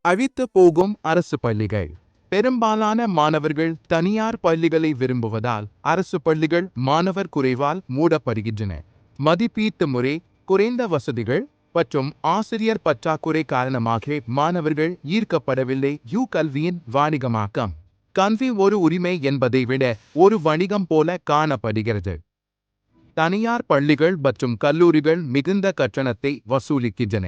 அழித்து போகும் அரசு பள்ளிகள். பெரும்பாலான மாணவர்கள் தனியார் பள்ளிகளை விரும்புவதால் அரசு பள்ளிகள் மாணவர் குறைவால் மூடப்படுகின்றன. மதிப்பீட்டு முறை, குறைந்த வசதிகள் மற்றும் ஆசிரியர் பற்றாக்குறை காரணமாக மாணவர்கள் ஈர்க்கப்படவில்லை. கல்வியின் வாணிகமாக்கம். கல்வி ஒரு உரிமை என்பதை விட ஒரு வணிகம் போல காணப்படுகிறது. தனியார் பள்ளிகள் மற்றும் கல்லூரிகள் மிகுந்த கட்டணத்தை வசூலிக்கின்றன.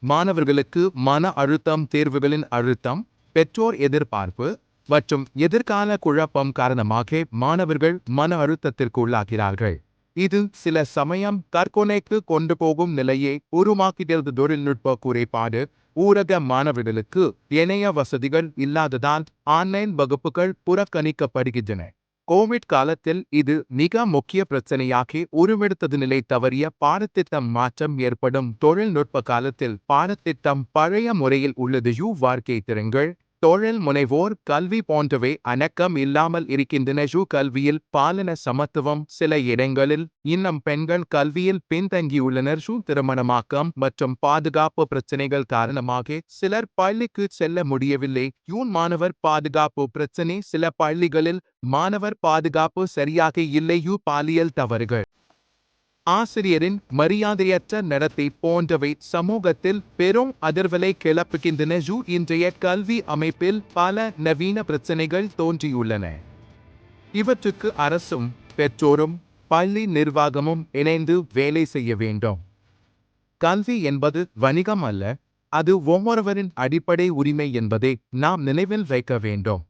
மாணவர்களுக்கு மன அழுத்தம், தேர்வுகளின் அழுத்தம், பெற்றோர் எதிர்பார்ப்பு மற்றும் எதிர்கால குழப்பம் காரணமாக மாணவர்கள் மன அழுத்தத்திற்கு உள்ளாகிறார்கள். இது சில சமயம் தற்கொலைக்கு கொண்டு போகும் நிலையை உருவாக்குகிறது. தொழில்நுட்ப குறைபாடு. ஊரக மாணவர்களுக்கு இணைய வசதிகள் இல்லாததால் ஆன்லைன் வகுப்புகள் புறக்கணிக்கப்படுகின்றன. கோவிட் காலத்தில் இது மிக முக்கிய பிரச்சனையாக உருவெடுத்தது. நிலை தவறிய பாடத்திட்டம். மாற்றம் ஏற்படும் தொழில்நுட்ப காலத்தில் பாடத்திட்டம் பழைய முறையில் உள்ளது. வாழ்க்கை திறன்கள், தொழில் முனைவோர் கல்வி போன்றவை அடக்கம் இல்லாமல் இருக்கின்றன. கல்வியில் பாலின சமத்துவம். சில இடங்களில் இன்னும் பெண்கள் கல்வியில் பின்தங்கியுள்ளனர். திருமணமாக்கம் மற்றும் பாதுகாப்பு பிரச்சனைகள் காரணமாக சிலர் பள்ளிக்கு செல்ல முடியவில்லை. மாணவர் பாதுகாப்பு பிரச்சனை. சில பள்ளிகளில் மாணவர் பாதுகாப்பு சரியாக இல்லை. பாலியல் தவறுகள், ஆசிரியரின் மரியாதையற்ற நடத்தை போன்றவை சமூகத்தில் பெரும் அதிர்வலை கிளப்புகின்றன. இன்றைய கல்வி அமைப்பில் பல நவீன பிரச்சனைகள் தோன்றியுள்ளன. இவற்றுக்கு அரசும் பெற்றோரும் பள்ளி நிர்வாகமும் இணைந்து வேலை செய்ய வேண்டும். கல்வி என்பது வணிகம் அல்ல, அது ஒவ்வொருவரின் அடிப்படை உரிமை என்பதை நாம் நினைவில் வைக்க வேண்டும்.